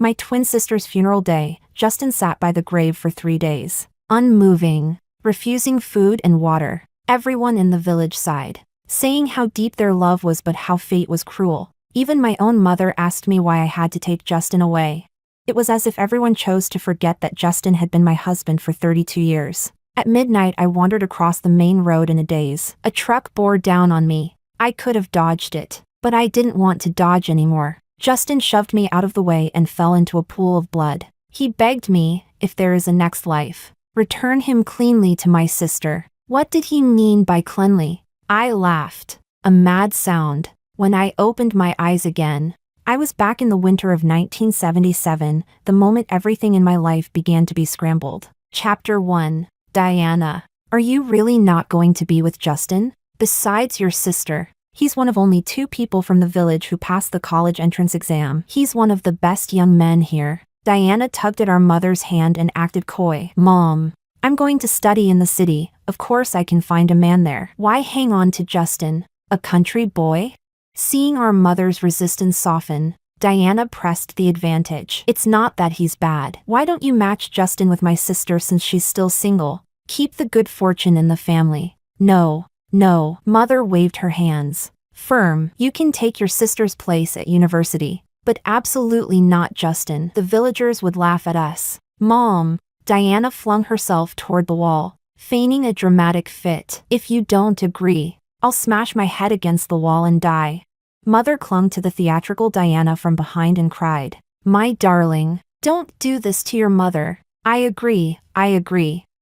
My twin sister's funeral day, Justin sat by the grave for 3 days, unmoving, refusing food and water. Everyone in the village sighed, saying how deep their love was but how fate was cruel. Even my own mother asked me why I had to take Justin away. It was as if everyone chose to forget that Justin had been my husband for 32 years. At midnight I wandered across the main road in a daze. A truck bore down on me. I could have dodged it, but I didn't want to dodge anymore. Justin shoved me out of the way and fell into a pool of blood. He begged me, if there is a next life, return him cleanly to my sister. What did he mean by cleanly? I laughed. A mad sound. When I opened my eyes again, I was back in the winter of 1977, the moment everything in my life began to be scrambled. Chapter 1. Diana. Are you really not going to be with Justin? Besides your sister, he's one of only 2 people from the village who passed the college entrance exam. He's one of the best young men here. Diana tugged at our mother's hand and acted coy. Mom, I'm going to study in the city. Of course I can find a man there. Why hang on to Justin, a country boy? Seeing our mother's resistance soften, Diana pressed the advantage. It's not that he's bad. Why don't you match Justin with my sister since she's still single? Keep the good fortune in the family. No. No, Mother waved her hands. Firm, you can take your sister's place at university, but absolutely not Justin. The villagers would laugh at us. Mom, Diana flung herself toward the wall, feigning a dramatic fit. If you don't agree, I'll smash my head against the wall and die. Mother clung to the theatrical Diana from behind and cried, My darling, don't do this to your mother. I agree.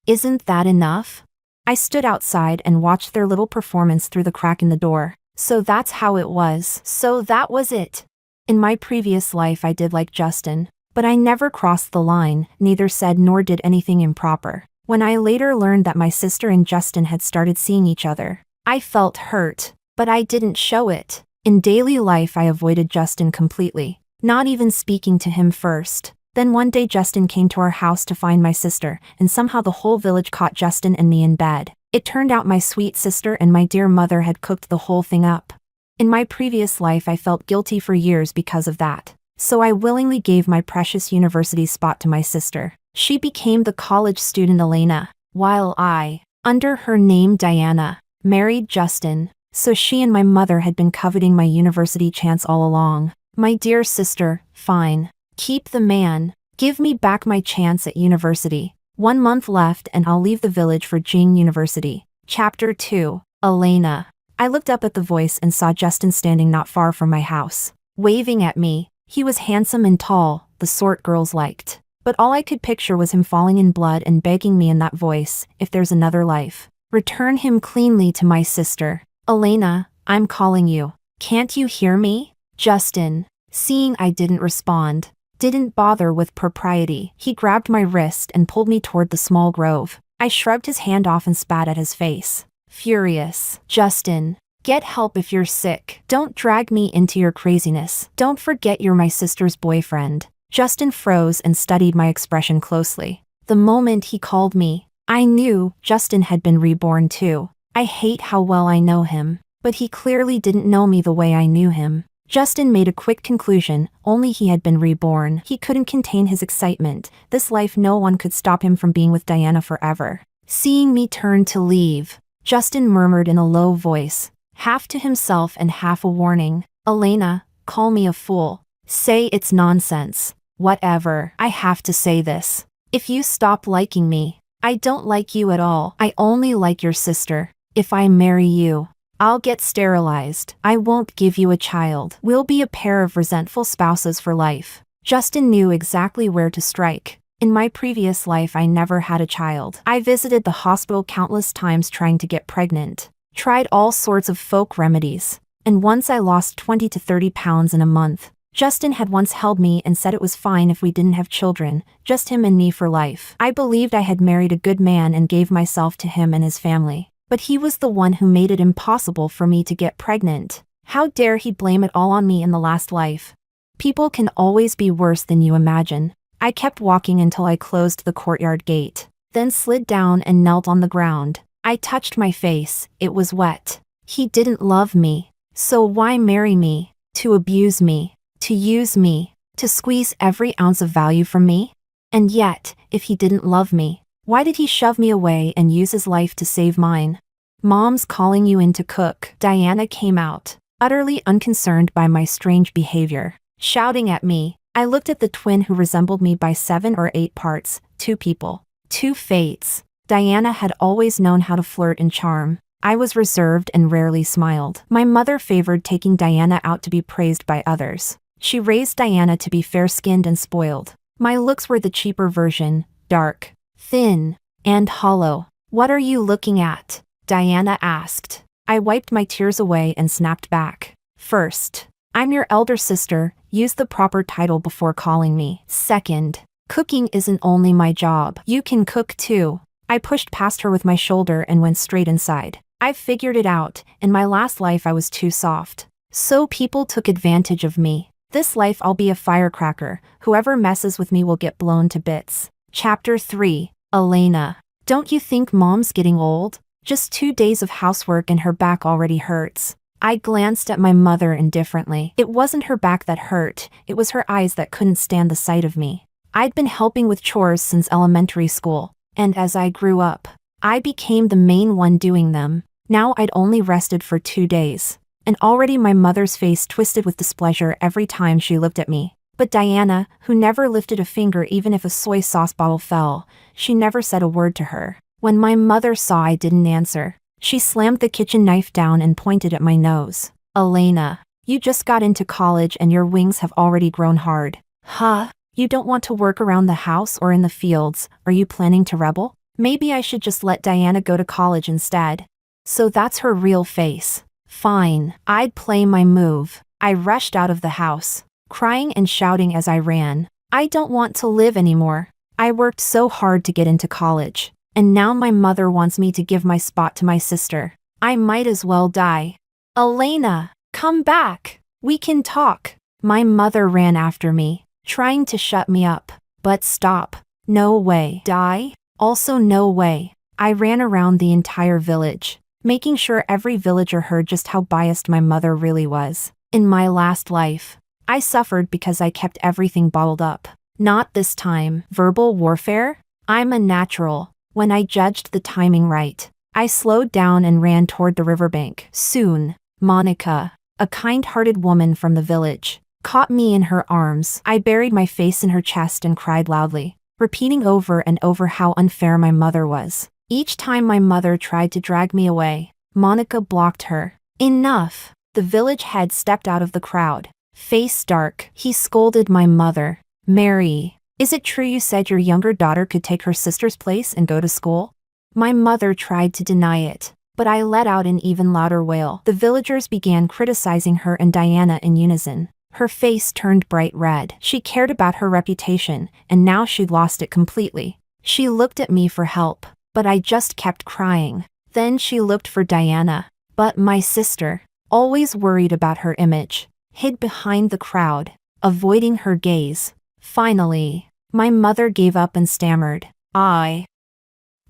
Isn't that enough? I stood outside and watched their little performance through the crack in the door. So that's how it was. So that was it. In my previous life I did like Justin, but I never crossed the line, neither said nor did anything improper. When I later learned that my sister and Justin had started seeing each other, I felt hurt, but I didn't show it. In daily life I avoided Justin completely, not even speaking to him first. Then one day Justin came to our house to find my sister, and somehow the whole village caught Justin and me in bed. It turned out my sweet sister and my dear mother had cooked the whole thing up. In my previous life I felt guilty for years because of that, so I willingly gave my precious university spot to my sister. She became the college student Elena, while I, under her name Diana, married Justin. So she and my mother had been coveting my university chance all along. My dear sister, fine. Keep the man. Give me back my chance at university. 1 month left and I'll leave the village for Jing University. Chapter 2. Elena. I looked up at the voice and saw Justin standing not far from my house, waving at me. He was handsome and tall, the sort girls liked. But all I could picture was him falling in blood and begging me in that voice, if there's another life, return him cleanly to my sister. Elena, I'm calling you. Can't you hear me? Justin, seeing I didn't respond, didn't bother with propriety. He grabbed my wrist and pulled me toward the small grove. I shrugged his hand off and spat at his face. Furious. Justin, get help if you're sick. Don't drag me into your craziness. Don't forget you're my sister's boyfriend. Justin froze and studied my expression closely. The moment he called me, I knew Justin had been reborn too. I hate how well I know him, but he clearly didn't know me the way I knew him. Justin made a quick conclusion, only he had been reborn. He couldn't contain his excitement. This life no one could stop him from being with Diana forever. Seeing me turn to leave, Justin murmured in a low voice, half to himself and half a warning. Elena, call me a fool. Say it's nonsense. Whatever. I have to say this. If you stop liking me, I don't like you at all. I only like your sister. If I marry you, I'll get sterilized. I won't give you a child. We'll be a pair of resentful spouses for life. Justin knew exactly where to strike. In my previous life I never had a child. I visited the hospital countless times trying to get pregnant. Tried all sorts of folk remedies. And once I lost 20 to 30 pounds in a month. Justin had once held me and said it was fine if we didn't have children, just him and me for life. I believed I had married a good man and gave myself to him and his family. But he was the one who made it impossible for me to get pregnant. How dare he blame it all on me in the last life? People can always be worse than you imagine. I kept walking until I closed the courtyard gate, then slid down and knelt on the ground. I touched my face, it was wet. He didn't love me. So why marry me? To abuse me? To use me? To squeeze every ounce of value from me? And yet, if he didn't love me, why did he shove me away and use his life to save mine? Mom's calling you in to cook. Diana came out, utterly unconcerned by my strange behavior, shouting at me. I looked at the twin who resembled me by 7 or 8 parts, 2 people, 2 fates. Diana had always known how to flirt and charm. I was reserved and rarely smiled. My mother favored taking Diana out to be praised by others. She raised Diana to be fair-skinned and spoiled. My looks were the cheaper version, dark, thin, and hollow. What are you looking at? Diana asked. I wiped my tears away and snapped back. First, I'm your elder sister. Use the proper title before calling me. Second, cooking isn't only my job. You can cook too. I pushed past her with my shoulder and went straight inside. I've figured it out. In my last life I was too soft. So people took advantage of me. This life I'll be a firecracker. Whoever messes with me will get blown to bits. Chapter 3. Elena. Don't you think Mom's getting old? Just 2 days of housework and her back already hurts. I glanced at my mother indifferently. It wasn't her back that hurt, it was her eyes that couldn't stand the sight of me. I'd been helping with chores since elementary school, and as I grew up, I became the main one doing them. Now I'd only rested for 2 days, and already my mother's face twisted with displeasure every time she looked at me. But Diana, who never lifted a finger even if a soy sauce bottle fell, she never said a word to her. When my mother saw I didn't answer, she slammed the kitchen knife down and pointed at my nose. Elena, you just got into college and your wings have already grown hard. Huh? You don't want to work around the house or in the fields? Are you planning to rebel? Maybe I should just let Diana go to college instead. So that's her real face. Fine, I'd play my move. I rushed out of the house, crying and shouting as I ran. I don't want to live anymore. I worked so hard to get into college, and now my mother wants me to give my spot to my sister. I might as well die. Elena, come back. We can talk. My mother ran after me, trying to shut me up. But stop. No way. Die? Also no way. I ran around the entire village, making sure every villager heard just how biased my mother really was. In my last life, I suffered because I kept everything bottled up. Not this time. Verbal warfare? I'm a natural. When I judged the timing right, I slowed down and ran toward the riverbank. Soon, Monica, a kind-hearted woman from the village, caught me in her arms. I buried my face in her chest and cried loudly, repeating over and over how unfair my mother was. Each time my mother tried to drag me away, Monica blocked her. Enough! The village head stepped out of the crowd, face dark. He scolded my mother. Mary, is it true you said your younger daughter could take her sister's place and go to school? My mother tried to deny it, but I let out an even louder wail. The villagers began criticizing her and Diana in unison. Her face turned bright red. She cared about her reputation, and now she'd lost it completely. She looked at me for help, but I just kept crying. Then she looked for Diana, but my sister, always worried about her image, hid behind the crowd, avoiding her gaze. Finally, my mother gave up and stammered. I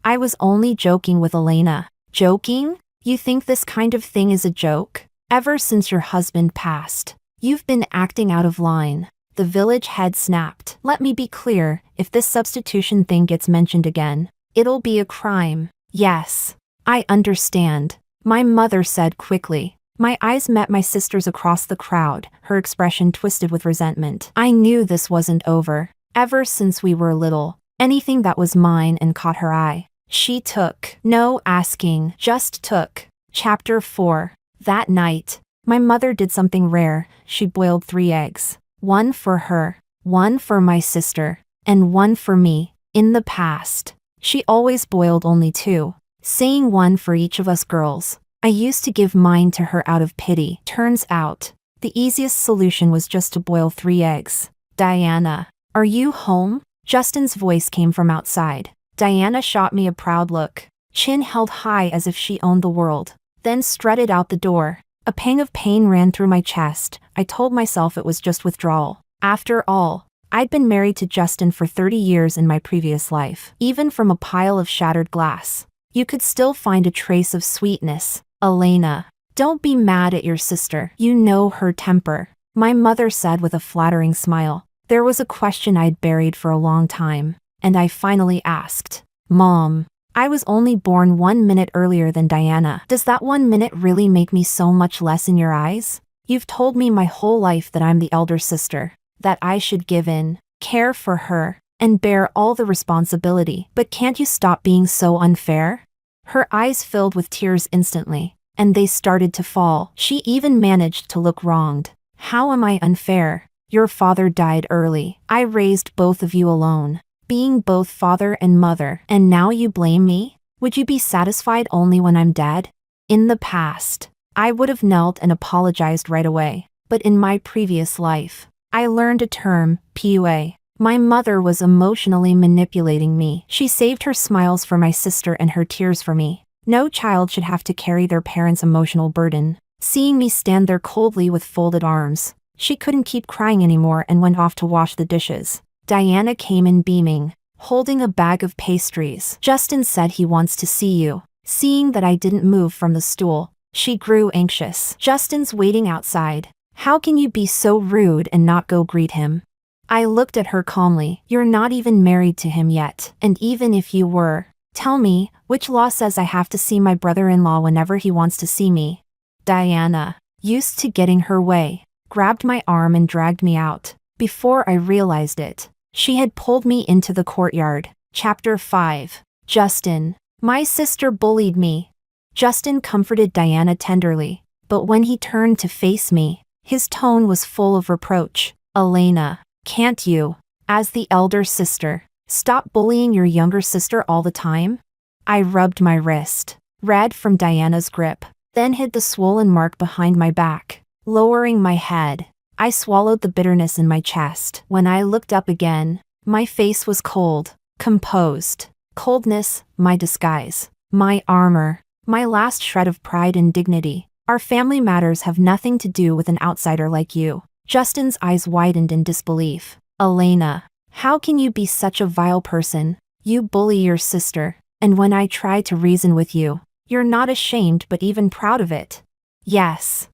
was only joking with Elena. Joking? You think this kind of thing is a joke? Ever since your husband passed, you've been acting out of line. The village head snapped. Let me be clear, if this substitution thing gets mentioned again, it'll be a crime. Yes, I understand, my mother said quickly. My eyes met my sister's across the crowd, her expression twisted with resentment. I knew this wasn't over. Ever since we were little, anything that was mine and caught her eye, she took. No asking, just took. Chapter 4. That night, my mother did something rare. She boiled 3 eggs. 1 for her, 1 for my sister, and 1 for me. In the past, she always boiled only 2, saying 1 for each of us girls. I used to give mine to her out of pity. Turns out, the easiest solution was just to boil 3 eggs. Diana, are you home? Justin's voice came from outside. Diana shot me a proud look, chin held high as if she owned the world, then strutted out the door. A pang of pain ran through my chest. I told myself it was just withdrawal. After all, I'd been married to Justin for 30 years in my previous life. Even from a pile of shattered glass, you could still find a trace of sweetness. Elena, don't be mad at your sister. You know her temper, my mother said with a flattering smile. There was a question I'd buried for a long time, and I finally asked. Mom, I was only born 1 minute earlier than Diana. Does that 1 minute really make me so much less in your eyes? You've told me my whole life that I'm the elder sister, that I should give in, care for her, and bear all the responsibility. But can't you stop being so unfair? Her eyes filled with tears instantly, and they started to fall. She even managed to look wronged. How am I unfair? Your father died early. I raised both of you alone, being both father and mother, and now you blame me? Would you be satisfied only when I'm dead? In the past, I would have knelt and apologized right away, but in my previous life, I learned a term, PUA. My mother was emotionally manipulating me. She saved her smiles for my sister and her tears for me. No child should have to carry their parents' emotional burden. Seeing me stand there coldly with folded arms, she couldn't keep crying anymore and went off to wash the dishes. Diana came in beaming, holding a bag of pastries. Justin said he wants to see you. Seeing that I didn't move from the stool, she grew anxious. Justin's waiting outside. How can you be so rude and not go greet him? I looked at her calmly. You're not even married to him yet. And even if you were, tell me, which law says I have to see my brother-in-law whenever he wants to see me? Diana, used to getting her way, grabbed my arm and dragged me out. Before I realized it, she had pulled me into the courtyard. Chapter 5. Justin. My sister bullied me. Justin comforted Diana tenderly, but when he turned to face me, his tone was full of reproach. Elena, can't you, as the elder sister, stop bullying your younger sister all the time? I rubbed my wrist, red from Diana's grip, then hid the swollen mark behind my back. Lowering my head, I swallowed the bitterness in my chest. When I looked up again, my face was cold, composed. Coldness, my disguise, my armor, my last shred of pride and dignity. Our family matters have nothing to do with an outsider like you. Justin's eyes widened in disbelief. Elena, how can you be such a vile person? You bully your sister, and when I try to reason with you, you're not ashamed but even proud of it. Yes,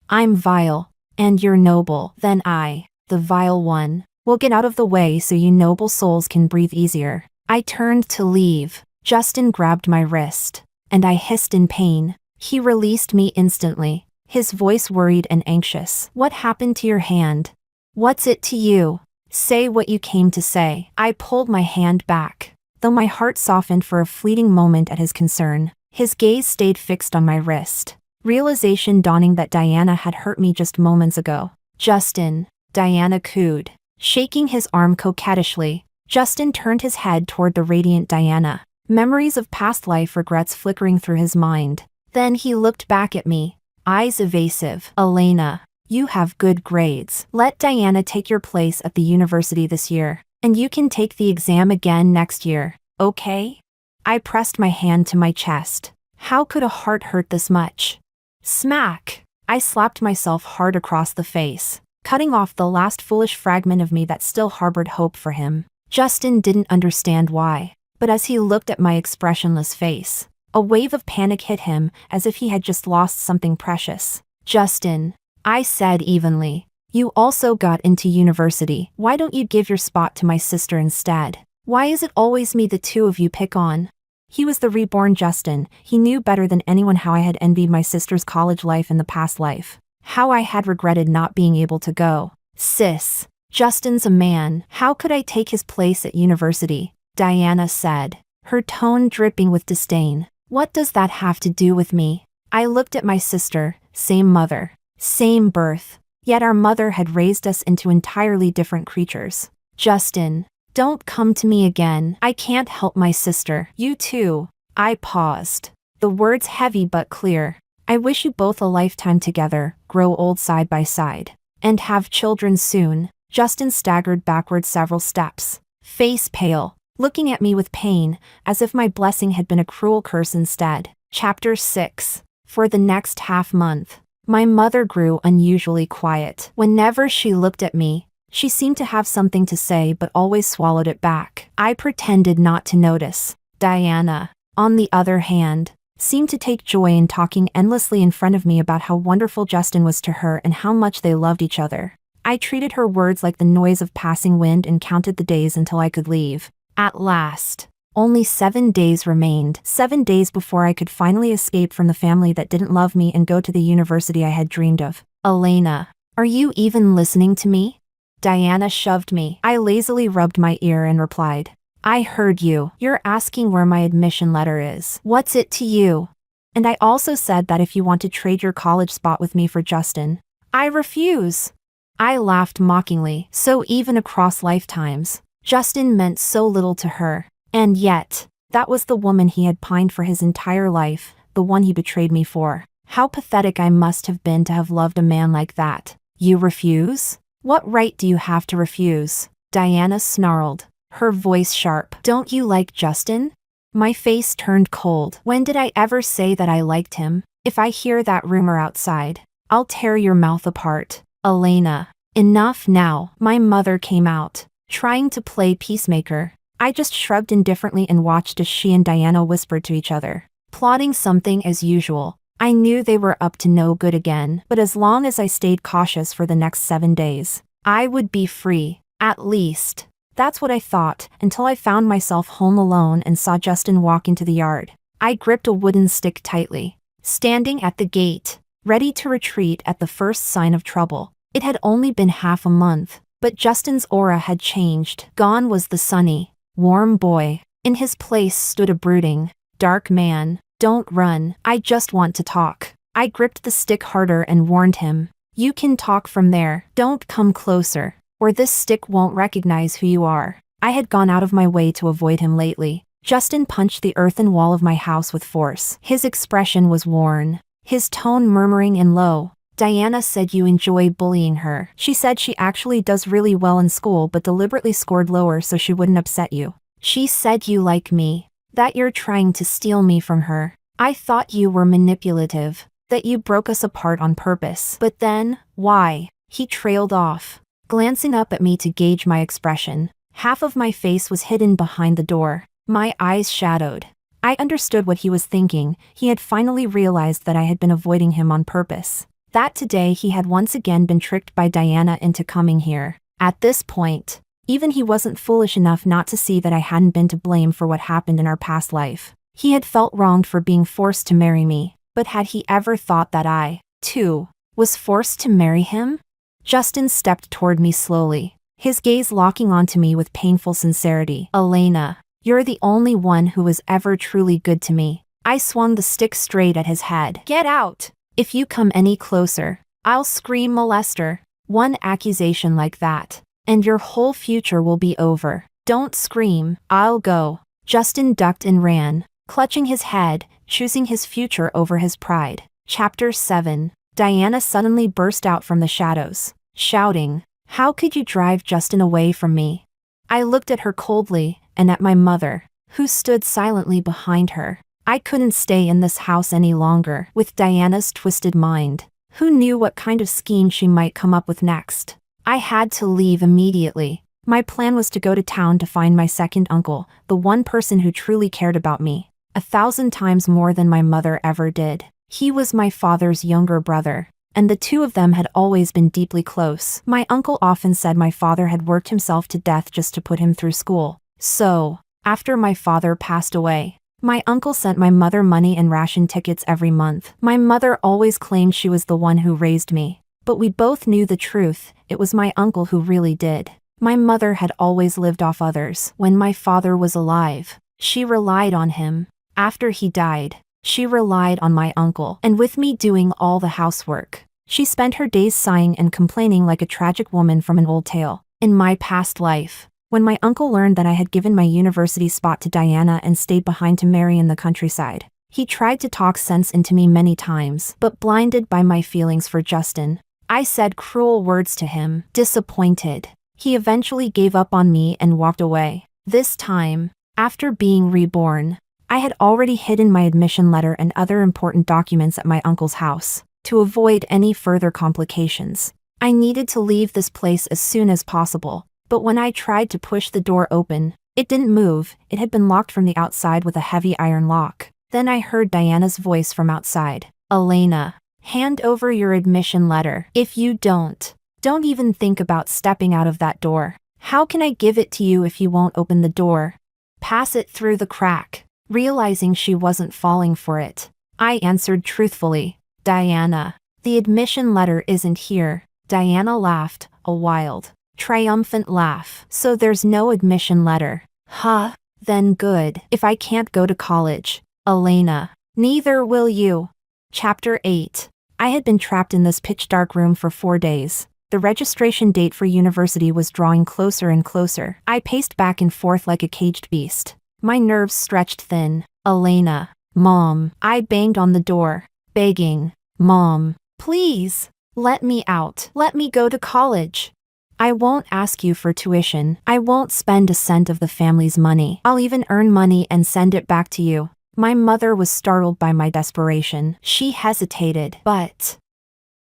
I'm vile, and you're noble. Then I, the vile one, will get out of the way so you noble souls can breathe easier. I turned to leave. Justin grabbed my wrist, and I hissed in pain. He released me instantly, his voice worried and anxious. What happened to your hand? What's it to you? Say what you came to say. I pulled my hand back, though my heart softened for a fleeting moment at his concern. His gaze stayed fixed on my wrist, realization dawning that Diana had hurt me just moments ago. Justin, Diana cooed, shaking his arm coquettishly. Justin turned his head toward the radiant Diana, memories of past life regrets flickering through his mind. Then he looked back at me, eyes evasive. Elena, you have good grades. Let Diana take your place at the university this year, and you can take the exam again next year, okay? I pressed my hand to my chest. How could a heart hurt this much? Smack! I slapped myself hard across the face, cutting off the last foolish fragment of me that still harbored hope for him. Justin didn't understand why, but as he looked at my expressionless face, a wave of panic hit him as if he had just lost something precious. Justin, I said evenly, you also got into university. Why don't you give your spot to my sister instead? Why is it always me the two of you pick on? He was the reborn Justin. He knew better than anyone how I had envied my sister's college life in the past life, how I had regretted not being able to go. Sis, Justin's a man. How could I take his place at university? Diana said, her tone dripping with disdain. What does that have to do with me? I looked at my sister, same mother, same birth, yet our mother had raised us into entirely different creatures. Justin, don't come to me again. I can't help my sister. You too. I paused, the words heavy but clear. I wish you both a lifetime together, grow old side by side, and have children soon. Justin staggered backward several steps, face pale, looking at me with pain, as if my blessing had been a cruel curse instead. Chapter 6. For the next half-month, my mother grew unusually quiet. Whenever she looked at me, she seemed to have something to say but always swallowed it back. I pretended not to notice. Diana, on the other hand, seemed to take joy in talking endlessly in front of me about how wonderful Justin was to her and how much they loved each other. I treated her words like the noise of passing wind and counted the days until I could leave. At last. Only 7 days remained. 7 days before I could finally escape from the family that didn't love me and go to the university I had dreamed of. Elena, are you even listening to me? Diana shoved me. I lazily rubbed my ear and replied, I heard you. You're asking where my admission letter is. What's it to you? And I also said that if you want to trade your college spot with me for Justin, I refuse. I laughed mockingly. So even across lifetimes, Justin meant so little to her. And yet, that was the woman he had pined for his entire life, the one he betrayed me for. How pathetic I must have been to have loved a man like that. You refuse? What right do you have to refuse? Diana snarled, her voice sharp. Don't you like Justin? My face turned cold. When did I ever say that I liked him? If I hear that rumor outside, I'll tear your mouth apart. Elena, enough now. My mother came out, trying to play peacemaker. I just shrugged indifferently and watched as she and Diana whispered to each other, plotting something as usual. I knew they were up to no good again, but as long as I stayed cautious for the next 7 days, I would be free, at least. That's what I thought, until I found myself home alone and saw Justin walk into the yard. I gripped a wooden stick tightly, standing at the gate, ready to retreat at the first sign of trouble. It had only been half a month, but Justin's aura had changed. Gone was the sunny, warm boy. In his place stood a brooding, dark man. Don't run, I just want to talk. I gripped the stick harder and warned him. You can talk from there. Don't come closer, or this stick won't recognize who you are. I had gone out of my way to avoid him lately. Justin punched the earthen wall of my house with force. His expression was worn, his tone murmuring and low. Diana said you enjoy bullying her. She said she actually does really well in school but deliberately scored lower so she wouldn't upset you. She said you like me, that you're trying to steal me from her. I thought you were manipulative, that you broke us apart on purpose. But then, why? He trailed off, glancing up at me to gauge my expression. Half of my face was hidden behind the door, my eyes shadowed. I understood what he was thinking. He had finally realized that I had been avoiding him on purpose. That today he had once again been tricked by Diana into coming here. At this point, even he wasn't foolish enough not to see that I hadn't been to blame for what happened in our past life. He had felt wronged for being forced to marry me, but had he ever thought that I, too, was forced to marry him? Justin stepped toward me slowly, his gaze locking onto me with painful sincerity. Elena, you're the only one who was ever truly good to me. I swung the stick straight at his head. Get out! If you come any closer, I'll scream molester. One accusation like that, and your whole future will be over. Don't scream, I'll go. Justin ducked and ran, clutching his head, choosing his future over his pride. Chapter 7. Diana suddenly burst out from the shadows, shouting, How could you drive Justin away from me? I looked at her coldly, and at my mother, who stood silently behind her. I couldn't stay in this house any longer with Diana's twisted mind. Who knew what kind of scheme she might come up with next? I had to leave immediately. My plan was to go to town to find my second uncle, the one person who truly cared about me, 1,000 times more than my mother ever did. He was my father's younger brother, and the two of them had always been deeply close. My uncle often said my father had worked himself to death just to put him through school. So, after my father passed away, my uncle sent my mother money and ration tickets every month. My mother always claimed she was the one who raised me, but we both knew the truth. It was my uncle who really did. My mother had always lived off others. When my father was alive, she relied on him. After he died, she relied on my uncle, and with me doing all the housework. She spent her days sighing and complaining like a tragic woman from an old tale. In my past life, when my uncle learned that I had given my university spot to Diana and stayed behind to marry in the countryside, he tried to talk sense into me many times, but blinded by my feelings for Justin, I said cruel words to him. Disappointed, he eventually gave up on me and walked away. This time, after being reborn, I had already hidden my admission letter and other important documents at my uncle's house, to avoid any further complications. I needed to leave this place as soon as possible. But when I tried to push the door open, it didn't move. It had been locked from the outside with a heavy iron lock. Then I heard Diana's voice from outside. Elena, hand over your admission letter. If you don't, Don't even think about stepping out of that door. How can I give it to you if you won't open the door? Pass it through the crack. Realizing she wasn't falling for it, I answered truthfully, Diana, the admission letter isn't here. Diana laughed, a wild, triumphant laugh. So there's no admission letter. Huh? Then good. If I can't go to college, Elena, neither will you. Chapter 8. I had been trapped in this pitch-dark room for 4 days. The registration date for university was drawing closer and closer. I paced back and forth like a caged beast. My nerves stretched thin. Elena. Mom. I banged on the door, begging. Mom. Please. Let me out. Let me go to college. I won't ask you for tuition. I won't spend a cent of the family's money. I'll even earn money and send it back to you. My mother was startled by my desperation. She hesitated. But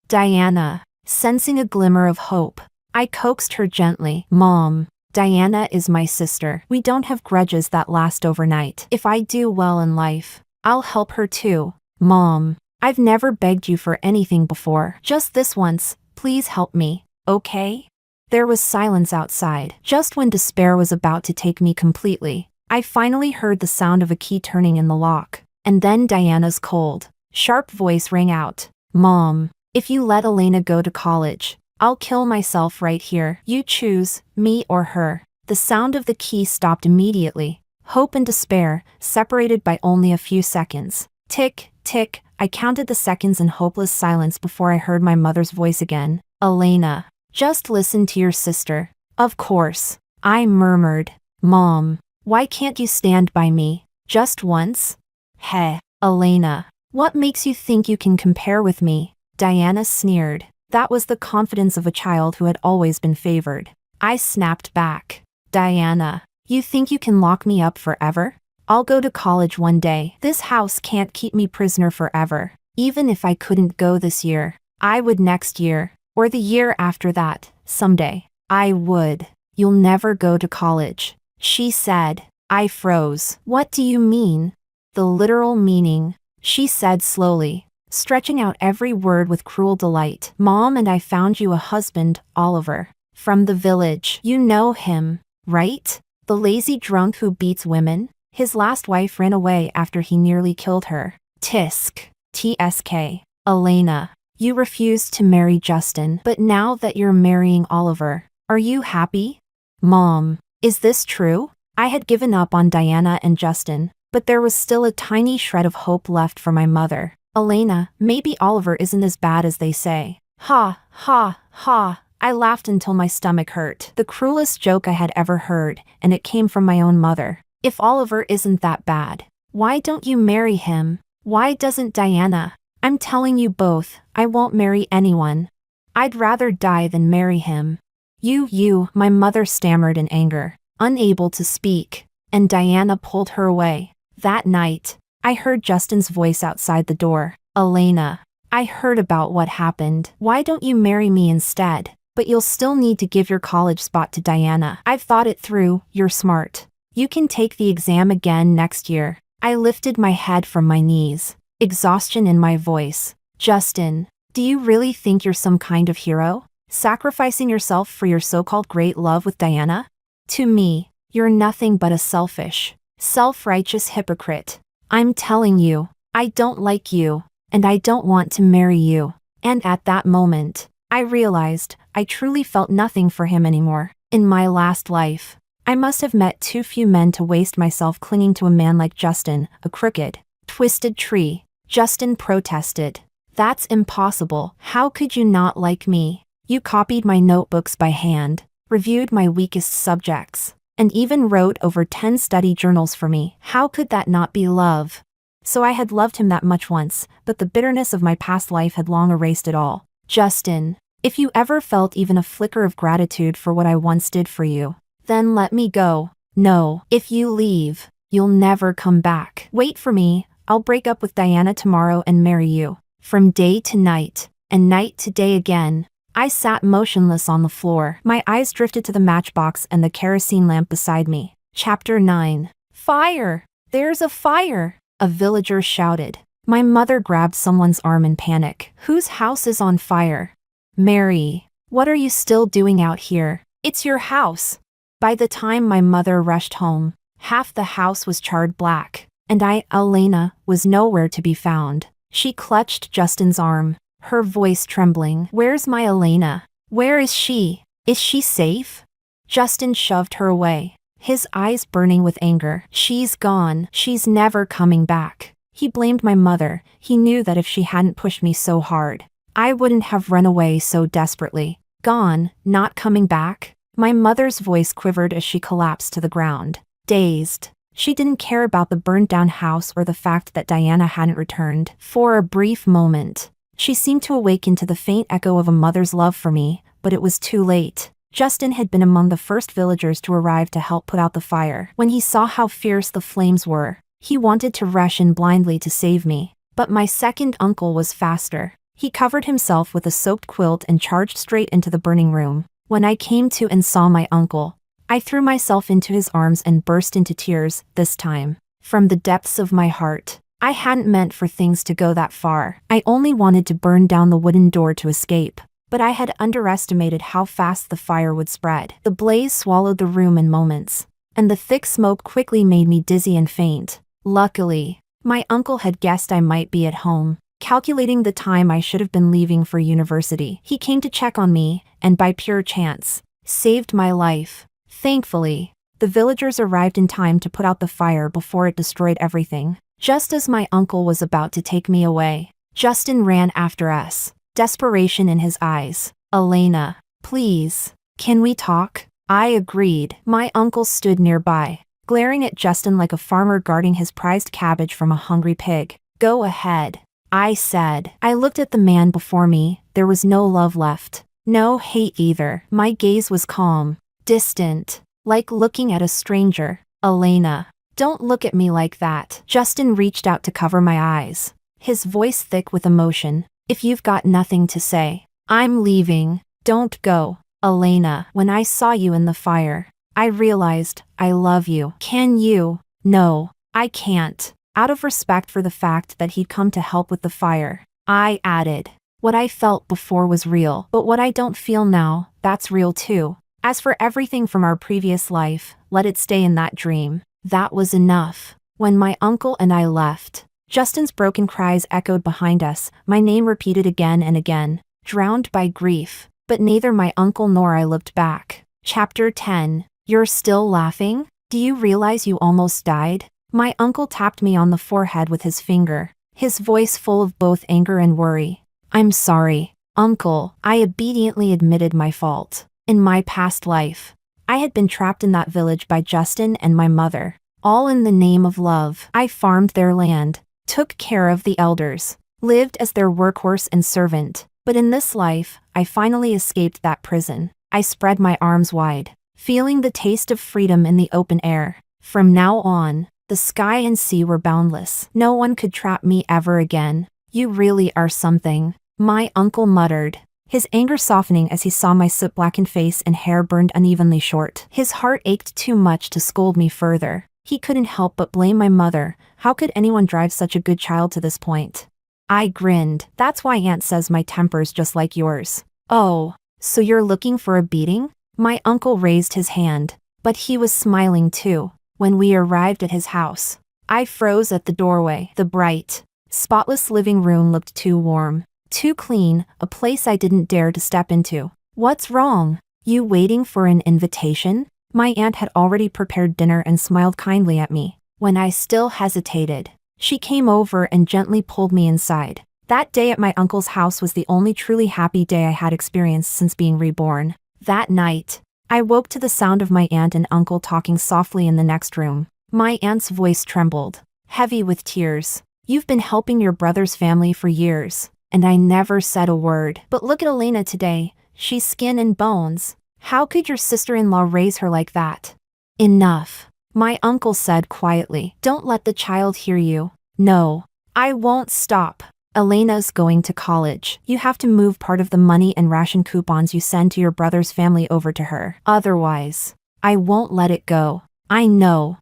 Diana, sensing a glimmer of hope, I coaxed her gently. Mom, Diana is my sister. We don't have grudges that last overnight. If I do well in life, I'll help her too. Mom, I've never begged you for anything before. Just this once. Please help me, okay? There was silence outside. Just when despair was about to take me completely, I finally heard the sound of a key turning in the lock. And then Diana's cold, sharp voice rang out. Mom, if you let Elena go to college, I'll kill myself right here. You choose, me or her. The sound of the key stopped immediately. Hope and despair, separated by only a few seconds. Tick, tick, I counted the seconds in hopeless silence before I heard my mother's voice again. Elena, just listen to your sister. Of course, I murmured. Mom, why can't you stand by me, just once? Heh, Elena, what makes you think you can compare with me? Diana sneered. That was the confidence of a child who had always been favored. I snapped back. Diana, you think you can lock me up forever? I'll go to college one day. This house can't keep me prisoner forever. Even if I couldn't go this year, I would next year, or the year after that, someday. I would. You'll never go to college, she said. I froze. What do you mean? The literal meaning, she said slowly, stretching out every word with cruel delight. Mom and I found you a husband, Oliver, from the village. You know him, right? The lazy drunk who beats women? His last wife ran away after he nearly killed her. Tisk. TSK. Elena, you refused to marry Justin, but now that you're marrying Oliver, are you happy? Mom, is this true? I had given up on Diana and Justin, but there was still a tiny shred of hope left for my mother. Elena, maybe Oliver isn't as bad as they say. Ha, ha, ha. I laughed until my stomach hurt. The cruelest joke I had ever heard, and it came from my own mother. If Oliver isn't that bad, why don't you marry him? Why doesn't Diana? I'm telling you both, I won't marry anyone. I'd rather die than marry him. You, my mother stammered in anger, unable to speak, and Diana pulled her away. That night, I heard Justin's voice outside the door. Elena, I heard about what happened. Why don't you marry me instead? But you'll still need to give your college spot to Diana. I've thought it through, you're smart. You can take the exam again next year. I lifted my head from my knees, exhaustion in my voice. Justin, do you really think you're some kind of hero? Sacrificing yourself for your so-called great love with Diana? To me, you're nothing but a selfish, self-righteous hypocrite. I'm telling you, I don't like you, and I don't want to marry you. And at that moment, I realized I truly felt nothing for him anymore. In my last life, I must have met too few men to waste myself clinging to a man like Justin, a crooked, twisted tree. Justin protested. That's impossible. How could you not like me? You copied my notebooks by hand, reviewed my weakest subjects, and even wrote over 10 study journals for me. How could that not be love? So I had loved him that much once, but the bitterness of my past life had long erased it all. Justin, if you ever felt even a flicker of gratitude for what I once did for you, then let me go. No, if you leave, you'll never come back. Wait for me, I'll break up with Diana tomorrow and marry you. From day to night, and night to day again, I sat motionless on the floor. My eyes drifted to the matchbox and the kerosene lamp beside me. Chapter 9. Fire! There's a fire! A villager shouted. My mother grabbed someone's arm in panic. Whose house is on fire? Mary. What are you still doing out here? It's your house. By the time my mother rushed home, half the house was charred black, and Elena, was nowhere to be found. She clutched Justin's arm, her voice trembling. Where's my Elena? Where is she? Is she safe? Justin shoved her away, his eyes burning with anger. She's gone. She's never coming back. He blamed my mother. He knew that if she hadn't pushed me so hard, I wouldn't have run away so desperately. Gone, not coming back? My mother's voice quivered as she collapsed to the ground, dazed. She didn't care about the burned-down house or the fact that Diana hadn't returned. For a brief moment, she seemed to awaken to the faint echo of a mother's love for me, but it was too late. Justin had been among the first villagers to arrive to help put out the fire. When he saw how fierce the flames were, he wanted to rush in blindly to save me. But my second uncle was faster. He covered himself with a soaked quilt and charged straight into the burning room. When I came to and saw my uncle, I threw myself into his arms and burst into tears, this time from the depths of my heart. I hadn't meant for things to go that far. I only wanted to burn down the wooden door to escape. But I had underestimated how fast the fire would spread. The blaze swallowed the room in moments, and the thick smoke quickly made me dizzy and faint. Luckily, my uncle had guessed I might be at home, calculating the time I should have been leaving for university. He came to check on me, and by pure chance, saved my life. Thankfully, the villagers arrived in time to put out the fire before it destroyed everything. Just as my uncle was about to take me away, Justin ran after us, desperation in his eyes. Elena, please, can we talk? I agreed. My uncle stood nearby, glaring at Justin like a farmer guarding his prized cabbage from a hungry pig. Go ahead, I said. I looked at the man before me. There was no love left. No hate either. My gaze was calm, distant, like looking at a stranger. Elena, don't look at me like that. Justin reached out to cover my eyes, his voice thick with emotion. If you've got nothing to say, I'm leaving. Don't go. Elena, when I saw you in the fire, I realized I love you. Can you? No, I can't. Out of respect for the fact that he'd come to help with the fire, I added, what I felt before was real, but what I don't feel now, that's real too. As for everything from our previous life, let it stay in that dream. That was enough. When my uncle and I left, Justin's broken cries echoed behind us, my name repeated again and again, drowned by grief. But neither my uncle nor I looked back. Chapter 10. You're still laughing? Do you realize you almost died? My uncle tapped me on the forehead with his finger, his voice full of both anger and worry. I'm sorry, Uncle. I obediently admitted my fault. In my past life, I had been trapped in that village by Justin and my mother, all in the name of love. I farmed their land, took care of the elders, lived as their workhorse and servant. But in this life, I finally escaped that prison. I spread my arms wide, feeling the taste of freedom in the open air. From now on, the sky and sea were boundless. No one could trap me ever again. You really are something, my uncle muttered, his anger softening as he saw my soot-blackened face and hair burned unevenly short. His heart ached too much to scold me further. He couldn't help but blame my mother. How could anyone drive such a good child to this point? I grinned. That's why Aunt says my temper's just like yours. Oh, so you're looking for a beating? My uncle raised his hand, but he was smiling too. When we arrived at his house, I froze at the doorway. The bright, spotless living room looked too warm, too clean, a place I didn't dare to step into. What's wrong? You waiting for an invitation? My aunt had already prepared dinner and smiled kindly at me. When I still hesitated, she came over and gently pulled me inside. That day at my uncle's house was the only truly happy day I had experienced since being reborn. That night, I woke to the sound of my aunt and uncle talking softly in the next room. My aunt's voice trembled, heavy with tears. You've been helping your brother's family for years, and I never said a word. But look at Elena today. She's skin and bones. How could your sister-in-law raise her like that? Enough, my uncle said quietly. Don't let the child hear you. No, I won't stop. Elena's going to college. You have to move part of the money and ration coupons you send to your brother's family over to her. Otherwise, I won't let it go. I know,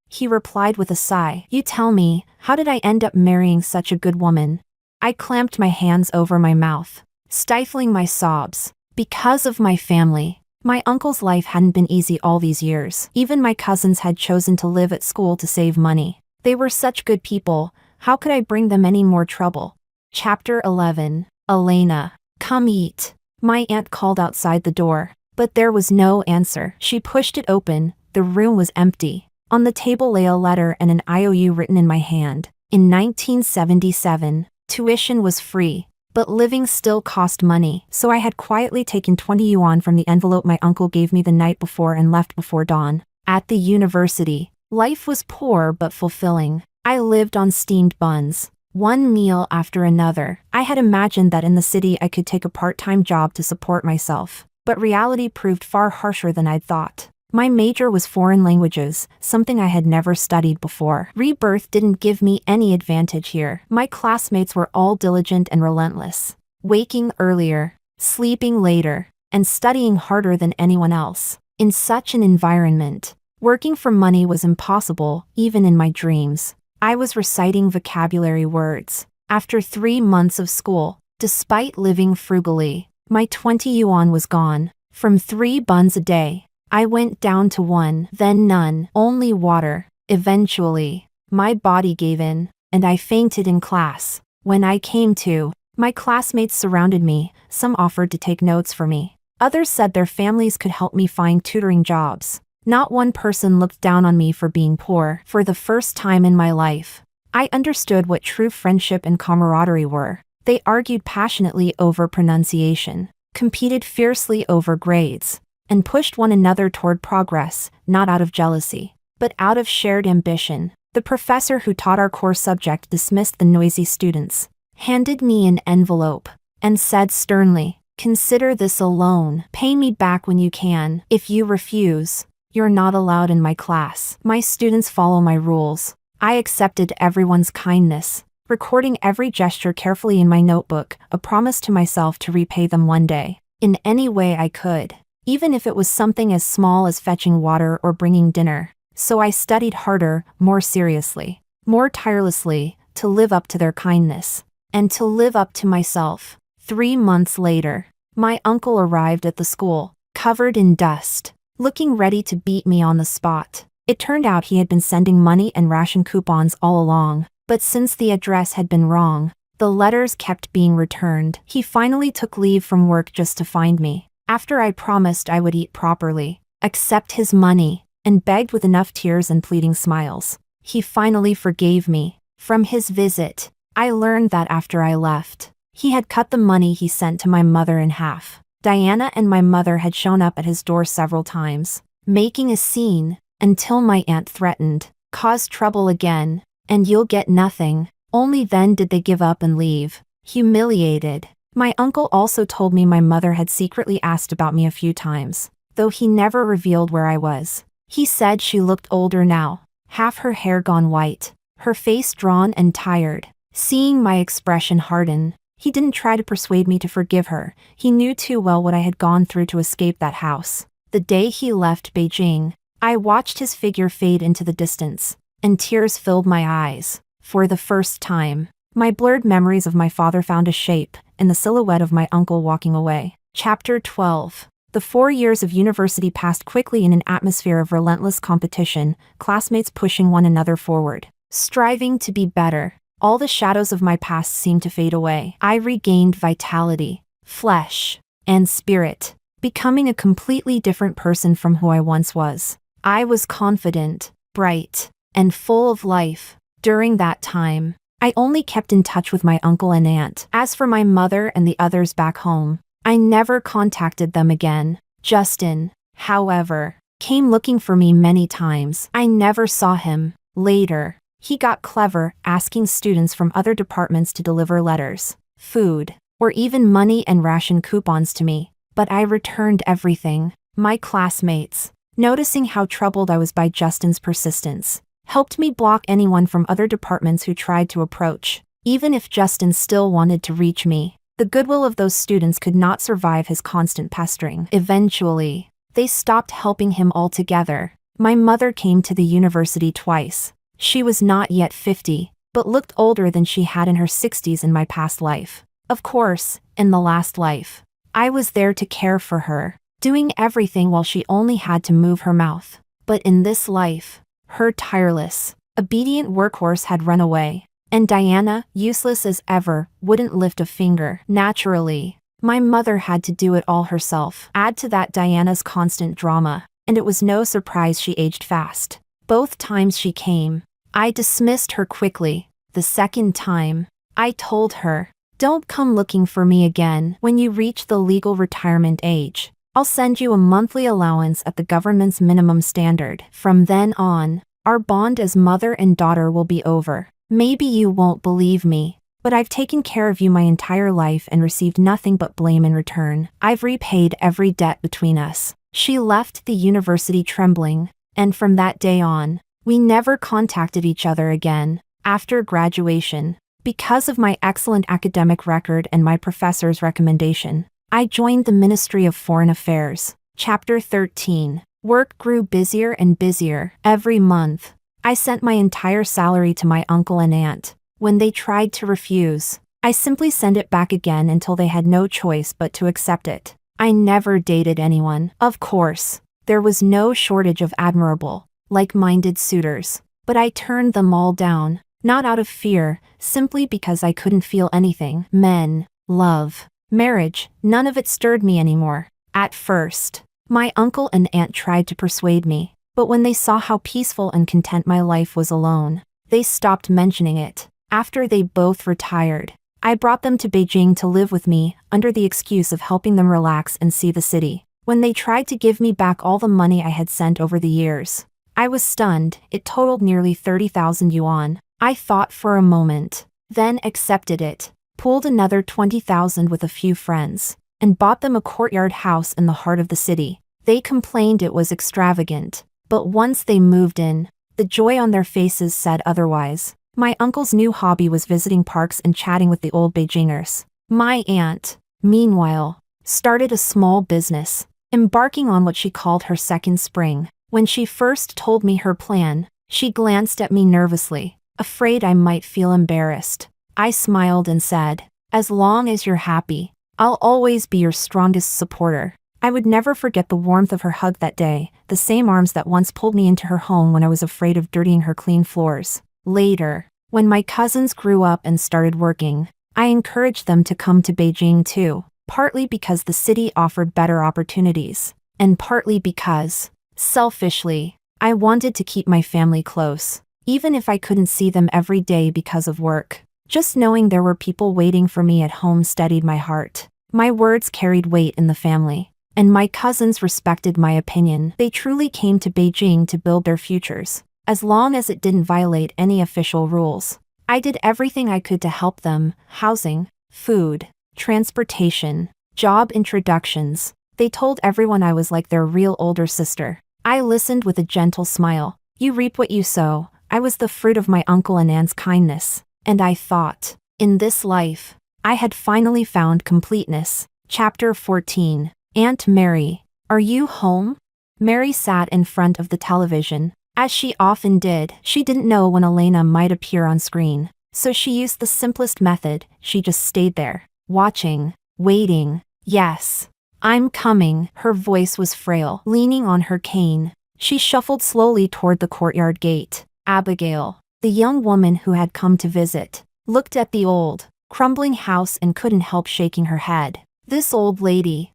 he replied with a sigh. You tell me, how did I end up marrying such a good woman? I clamped my hands over my mouth, stifling my sobs. Because of my family. My uncle's life hadn't been easy all these years. Even my cousins had chosen to live at school to save money. They were such good people, how could I bring them any more trouble? Chapter 11. Elena. Come eat. My aunt called outside the door, but there was no answer. She pushed it open. The room was empty. On the table lay a letter and an IOU written in my hand. In 1977, tuition was free, but living still cost money, so I had quietly taken 20 yuan from the envelope my uncle gave me the night before and left before dawn. At the university, life was poor but fulfilling. I lived on steamed buns, one meal after another. I had imagined that in the city I could take a part-time job to support myself, but reality proved far harsher than I'd thought. My major was foreign languages, something I had never studied before. Rebirth didn't give me any advantage here. My classmates were all diligent and relentless, waking earlier, sleeping later, and studying harder than anyone else. In such an environment, working for money was impossible, even in my dreams. I was reciting vocabulary words. After 3 months of school, despite living frugally, my 20 yuan was gone. From 3 buns a day, I went down to 1, then none, only water. Eventually, my body gave in, and I fainted in class. When I came to, my classmates surrounded me. Some offered to take notes for me. Others said their families could help me find tutoring jobs. Not one person looked down on me for being poor. For the first time in my life, I understood what true friendship and camaraderie were. They argued passionately over pronunciation, competed fiercely over grades, and pushed one another toward progress, not out of jealousy, but out of shared ambition. The professor who taught our core subject dismissed the noisy students, handed me an envelope, and said sternly, "Consider this a loan. Pay me back when you can. If you refuse, you're not allowed in my class." My students follow my rules. I accepted everyone's kindness, recording every gesture carefully in my notebook, a promise to myself to repay them one day, in any way I could. Even if it was something as small as fetching water or bringing dinner. So I studied harder, more seriously, more tirelessly, to live up to their kindness, and to live up to myself. 3 months later, my uncle arrived at the school, covered in dust, looking ready to beat me on the spot. It turned out he had been sending money and ration coupons all along, but since the address had been wrong, the letters kept being returned. He finally took leave from work just to find me. After I promised I would eat properly, accept his money, and begged with enough tears and pleading smiles, he finally forgave me. From his visit, I learned that after I left, he had cut the money he sent to my mother in half. Diana and my mother had shown up at his door several times, making a scene, until my aunt threatened, "Cause trouble again, and you'll get nothing." Only then did they give up and leave, humiliated. My uncle also told me my mother had secretly asked about me a few times, though he never revealed where I was. He said she looked older now, half her hair gone white, her face drawn and tired. Seeing my expression harden, he didn't try to persuade me to forgive her. He knew too well what I had gone through to escape that house. The day he left Beijing, I watched his figure fade into the distance, and tears filled my eyes. For the first time, my blurred memories of my father found a shape in the silhouette of my uncle walking away. Chapter 12. The 4 years of university passed quickly in an atmosphere of relentless competition, classmates pushing one another forward, striving to be better. All the shadows of my past seemed to fade away. I regained vitality, flesh, and spirit, becoming a completely different person from who I once was. I was confident, bright, and full of life. During that time, I only kept in touch with my uncle and aunt. As for my mother and the others back home, I never contacted them again. Justin, however, came looking for me many times. I never saw him. Later, he got clever, asking students from other departments to deliver letters, food, or even money and ration coupons to me. But I returned everything. My classmates, noticing how troubled I was by Justin's persistence, helped me block anyone from other departments who tried to approach. Even if Justin still wanted to reach me, the goodwill of those students could not survive his constant pestering. Eventually, they stopped helping him altogether. My mother came to the university twice. She was not yet 50, but looked older than she had in her 60s in my past life. Of course, in the last life, I was there to care for her, doing everything while she only had to move her mouth. But in this life, her tireless, obedient workhorse had run away, and Diana, useless as ever, wouldn't lift a finger. Naturally, my mother had to do it all herself. Add to that Diana's constant drama, and it was no surprise she aged fast. Both times she came, I dismissed her quickly. The second time, I told her, "Don't come looking for me again. When you reach the legal retirement age, I'll send you a monthly allowance at the government's minimum standard. From then on, our bond as mother and daughter will be over. Maybe you won't believe me, but I've taken care of you my entire life and received nothing but blame in return. I've repaid every debt between us." She left the university trembling, and from that day on, we never contacted each other again. After graduation, because of my excellent academic record and my professor's recommendation, I joined the Ministry of Foreign Affairs. Chapter 13. Work grew busier and busier. Every month, I sent my entire salary to my uncle and aunt. When they tried to refuse, I simply sent it back again until they had no choice but to accept it. I never dated anyone. Of course, there was no shortage of admirable, like-minded suitors, but I turned them all down, not out of fear, simply because I couldn't feel anything. Men, love, marriage, none of it stirred me anymore. At first, my uncle and aunt tried to persuade me, but when they saw how peaceful and content my life was alone, they stopped mentioning it. After they both retired, I brought them to Beijing to live with me, under the excuse of helping them relax and see the city. When they tried to give me back all the money I had sent over the years, I was stunned. It totaled nearly 30,000 yuan. I thought for a moment, then accepted it, pooled another 20,000 with a few friends, and bought them a courtyard house in the heart of the city. They complained it was extravagant, but once they moved in, the joy on their faces said otherwise. My uncle's new hobby was visiting parks and chatting with the old Beijingers. My aunt, meanwhile, started a small business, embarking on what she called her second spring. When she first told me her plan, she glanced at me nervously, afraid I might feel embarrassed. I smiled and said, "As long as you're happy, I'll always be your strongest supporter." I would never forget the warmth of her hug that day, the same arms that once pulled me into her home when I was afraid of dirtying her clean floors. Later, when my cousins grew up and started working, I encouraged them to come to Beijing too, partly because the city offered better opportunities, and partly because, selfishly, I wanted to keep my family close, even if I couldn't see them every day because of work. Just knowing there were people waiting for me at home steadied my heart. My words carried weight in the family, and my cousins respected my opinion. They truly came to Beijing to build their futures, as long as it didn't violate any official rules. I did everything I could to help them: housing, food, transportation, job introductions. They told everyone I was like their real older sister. I listened with a gentle smile. You reap what you sow. I was the fruit of my uncle and aunt's kindness, and I thought, in this life, I had finally found completeness. Chapter 14. Aunt Mary, are you home? Mary sat in front of the television. As she often did, she didn't know when Elena might appear on screen, so she used the simplest method. She just stayed there, watching, waiting. "Yes, I'm coming." Her voice was frail. Leaning on her cane, she shuffled slowly toward the courtyard gate. Abigail, the young woman who had come to visit, looked at the old, crumbling house and couldn't help shaking her head. This old lady.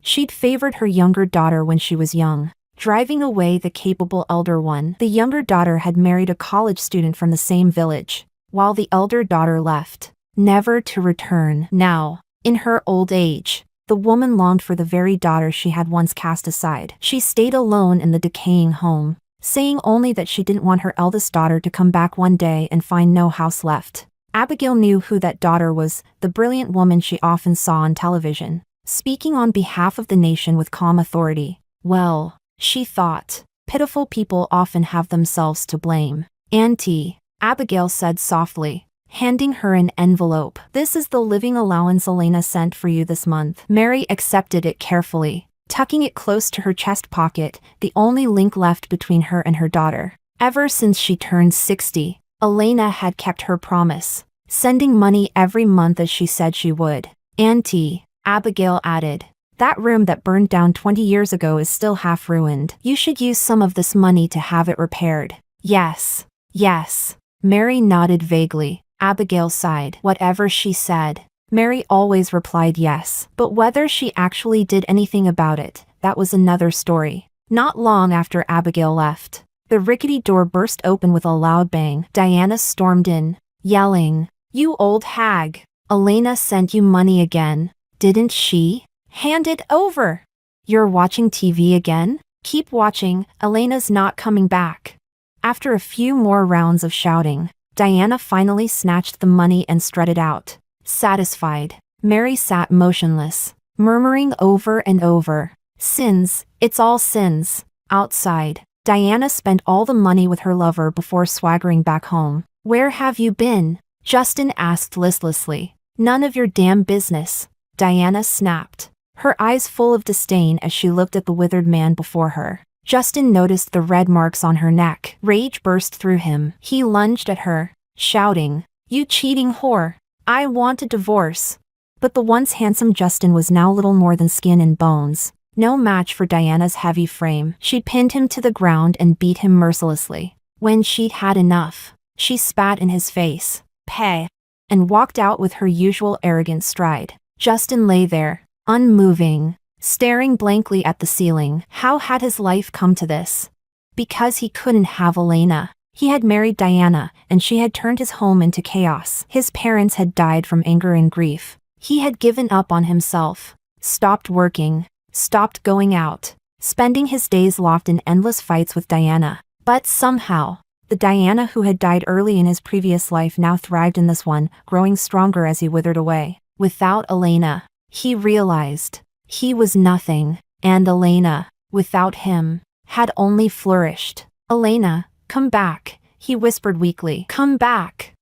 She'd favored her younger daughter when she was young, driving away the capable elder one. The younger daughter had married a college student from the same village, while the elder daughter left, never to return. Now, in her old age, the woman longed for the very daughter she had once cast aside. She stayed alone in the decaying home, saying only that she didn't want her eldest daughter to come back one day and find no house left. Abigail knew who that daughter was, the brilliant woman she often saw on television, speaking on behalf of the nation with calm authority. Well, she thought, pitiful people often have themselves to blame. "Auntie," Abigail said softly, handing her an envelope. "This is the living allowance Elena sent for you this month." Mary accepted it carefully, tucking it close to her chest pocket, the only link left between her and her daughter. Ever since she turned 60, Elena had kept her promise. sending money every month as she said she would. Auntie, Abigail added, that room that burned down 20 years ago is still half ruined. You should use some of this money to have it repaired. Yes. Yes. Mary nodded vaguely. Abigail sighed. Whatever she said, Mary always replied yes. But whether she actually did anything about it, that was another story. Not long after Abigail left, the rickety door burst open with a loud bang. Diana stormed in, yelling, "You old hag! Elena sent you money again, didn't she? Hand it over! You're watching TV again? Keep watching, Elena's not coming back." After a few more rounds of shouting, Diana finally snatched the money and strutted out. Satisfied, Mary sat motionless, murmuring over and over, "Sins, it's all sins." Outside, Diana spent all the money with her lover before swaggering back home. "Where have you been?" Justin asked listlessly. "None of your damn business," Diana snapped, her eyes full of disdain as she looked at the withered man before her. Justin noticed the red marks on her neck. Rage burst through him. He lunged at her, shouting, "You cheating whore! I want a divorce." But the once handsome Justin was now little more than skin and bones, no match for Diana's heavy frame. She pinned him to the ground and beat him mercilessly. When she'd had enough, she spat in his face, "Pay," and walked out with her usual arrogant stride. Justin lay there, unmoving, staring blankly at the ceiling. How had his life come to this? Because he couldn't have Elena. He had married Diana, and she had turned his home into chaos. His parents had died from anger and grief. He had given up on himself, stopped working, stopped going out, spending his days locked in endless fights with Diana. But somehow, the Diana who had died early in his previous life now thrived in this one, growing stronger as he withered away. Without Elena, he realized, he was nothing, and Elena, without him, had only flourished. "Elena, come back," he whispered weakly. "Come back.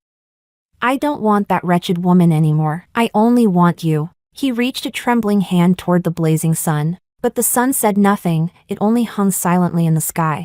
I don't want that wretched woman anymore. I only want you." He reached a trembling hand toward the blazing sun, but the sun said nothing, it only hung silently in the sky.